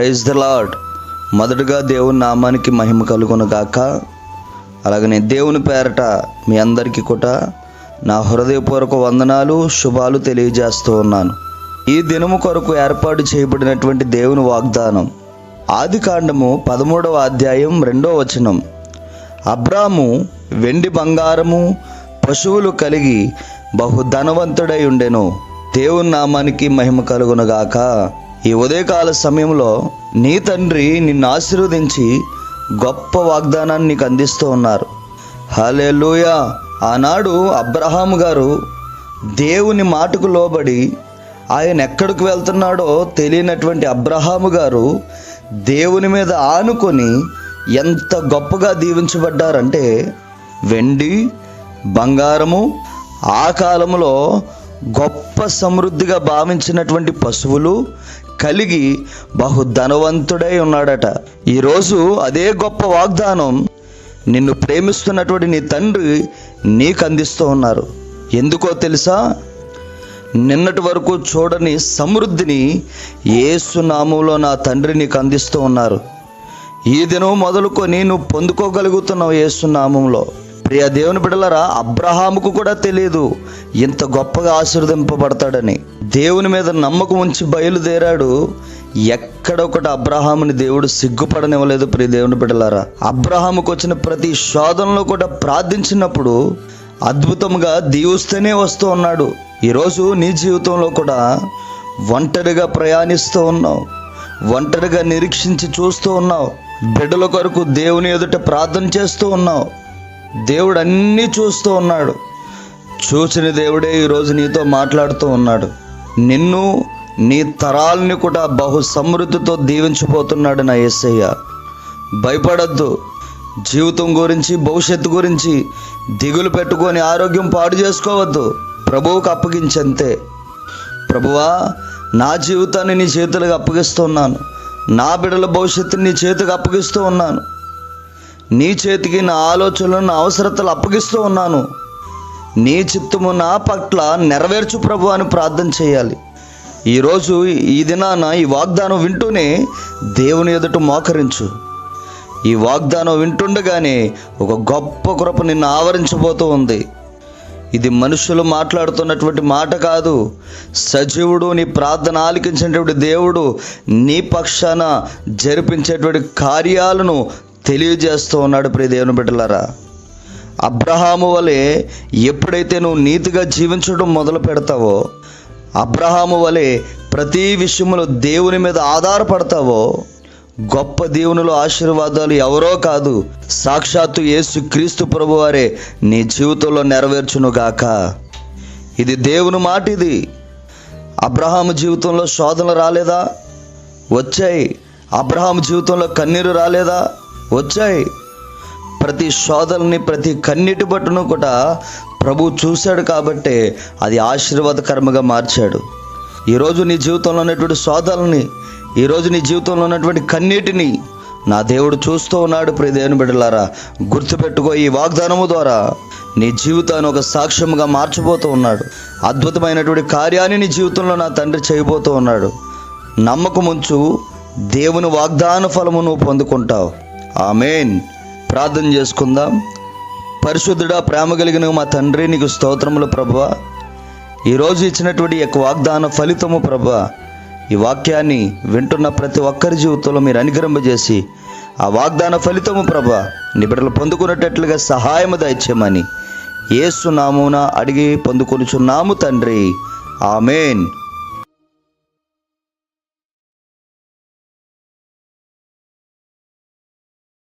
Praise the lord. మొదటగా దేవుని నామానికి మహిమ కలుగును గాక. అలాగనే దేవుని పేరట మీ అందరికీ కూడా నా హృదయపూర్వక వందనాలు, శుభాలు తెలియజేస్తూ ఉన్నాను. ఈ దినము కొరకు ఏర్పాటు చేయబడినటువంటి దేవుని వాగ్దానం ఆదికాండము 13వ అధ్యాయం 2వ వచనం. అబ్రాము వెండి బంగారము పశువులు కలిగి బహు ధనవంతుడై ఉండెను. దేవుని నామానికి మహిమ కలుగునుగాక. ఈ ఉదయకాల సమయంలో నీ తండ్రి నిన్ను ఆశీర్వదించి గొప్ప వాగ్దానాన్ని నీకు అందిస్తూ ఉన్నారు. హల్లెలూయా. ఆనాడు అబ్రహాము గారు దేవుని మాటకు లోబడి ఆయన ఎక్కడికి వెళ్తున్నాడో తెలియనటువంటి అబ్రహాము గారు దేవుని మీద ఆనుకొని ఎంత గొప్పగా దీవించబడ్డారంటే, వెండి బంగారము, ఆ కాలంలో గొప్ప సమృద్ధిగా భావించినటువంటి పశువులు కలిగి బహు ధనవంతుడై ఉన్నాడట. ఈరోజు అదే గొప్ప వాగ్దానం నిన్ను ప్రేమిస్తున్నటువంటి నీ తండ్రి నీకు అందిస్తూ ఉన్నారు. ఎందుకో తెలుసా? నిన్నటి వరకు చూడని సమృద్ధిని యేసు నామములో నా తండ్రి నీకు అందిస్తూ ఉన్నారు. ఈ దినం మొదలుకొని నువ్వు పొందుకోగలుగుతున్నావు యేసు నామములో. ప్రియ దేవుని బిడ్డలారా, అబ్రహాముకు కూడా తెలియదు ఇంత గొప్పగా ఆశీర్వదింపబడతాడని. దేవుని మీద నమ్మకం ఉంచి బయలుదేరాడు. ఎక్కడొకటి అబ్రహాముని దేవుడు సిగ్గుపడనివ్వలేదు. ప్రియ దేవుని బిడ్డలారా, అబ్రహాముకు వచ్చిన ప్రతి శోధనలో కూడా ప్రార్థించినప్పుడు అద్భుతంగా దీవిస్తూనే వస్తూ ఉన్నాడు. ఈరోజు నీ జీవితంలో కూడా ఒంటరిగా ప్రయాణిస్తూ ఉన్నావు, ఒంటరిగా నిరీక్షించి చూస్తూ ఉన్నావు, బిడ్డల కొరకు దేవుని ఎదుట ప్రార్థన చేస్తూ ఉన్నావు. దేవుడు అన్నీ చూస్తూ ఉన్నాడు. చూసిన దేవుడే ఈరోజు నీతో మాట్లాడుతూ ఉన్నాడు. నిన్ను నీ తరాలని కూడా బహు సమృద్ధితో దీవించబోతున్నాడు నా యేసయ్య. భయపడద్దు. జీవితం గురించి, భవిష్యత్తు గురించి దిగులు పెట్టుకొని ఆరోగ్యం పాడు చేసుకోవద్దు. ప్రభువుకు అప్పగించంతే. ప్రభువా, నా జీవితాన్ని నీ చేతులకు అప్పగిస్తున్నాను, నా బిడ్డల భవిష్యత్తుని నీ చేతికి అప్పగిస్తూ ఉన్నాను, నీ చేతికి నా ఆలోచనలు, నా అవసరతలు అప్పగిస్తూ ఉన్నాను, నీ చిత్తము నా పట్ల నెరవేర్చు ప్రభు అని ప్రార్థన చేయాలి. ఈరోజు ఈ దినాన ఈ వాగ్దానం వింటూనే దేవుని ఎదుట మోకరించు. ఈ వాగ్దానం వింటుండగానే ఒక గొప్ప కృప నిన్ను ఆవరించబోతూ ఉంది. ఇది మనుషులు మాట్లాడుతున్నటువంటి మాట కాదు. సజీవుడు, నీ ప్రార్థన ఆలకించేటువంటి దేవుడు నీ పక్షాన జరిపించేటువంటి కార్యాలను తెలియజేస్తూ ఉన్నాడు. ప్రియ దేవుని బిడ్డలారా, అబ్రహాము వలె ఎప్పుడైతే నువ్వు నీతిగా జీవించడం మొదలు పెడతావో, అబ్రహాము వలె ప్రతి విషయంలో దేవుని మీద ఆధారపడతావో, గొప్ప దేవునిలో ఆశీర్వాదాలు ఎవరో కాదు, సాక్షాత్తు యేసు క్రీస్తు ప్రభువారే నీ జీవితంలో నెరవేర్చునుగాక. ఇది దేవుని మాట. ఇది అబ్రహాము జీవితంలో శోధనలు రాలేదా? వచ్చాయి. అబ్రహాము జీవితంలో కన్నీరు రాలేదా? వచ్చాయి. ప్రతి శోధనని, ప్రతి కన్నీటి బట్టును కూడా ప్రభు చూశాడు కాబట్టే అది ఆశీర్వాదకరంగా మార్చాడు. ఈరోజు నీ జీవితంలో ఉన్నటువంటి శోధనని, ఈరోజు నీ జీవితంలో ఉన్నటువంటి కన్నీటిని నా దేవుడు చూస్తూ ఉన్నాడు. ప్రియ దేవుని బిడ్డలారా, గుర్తుపెట్టుకో, ఈ వాగ్దానము ద్వారా నీ జీవితాన్ని ఒక సాక్ష్యంగా మార్చబోతూ ఉన్నాడు. అద్భుతమైనటువంటి కార్యాన్ని నీ జీవితంలో నా తండ్రి చేయబోతూ ఉన్నాడు. నమ్మకం ఉంచు, దేవుని వాగ్దాన ఫలము నువ్వు పొందుకుంటావు. ఆమేన్. ప్రార్థన చేసుకుందాం. పరిశుద్ధుడా, ప్రేమ కలిగిన మా తండ్రి, నీకు స్తోత్రములు ప్రభువా. ఈరోజు ఇచ్చినటువంటి యొక్క వాగ్దాన ఫలితము ప్రభువా, ఈ వాక్యాన్ని వింటున్న ప్రతి ఒక్కరి జీవితంలో మీరు అనుగ్రహింపజేసి ఆ వాగ్దాన ఫలితము ప్రభువా నీ బిడ్డలు పొందుకునేటట్లుగా సహాయము దయచేయమని యేసు నామమున అడిగి పొందుకొనుచున్నాము తండ్రి. ఆమేన్.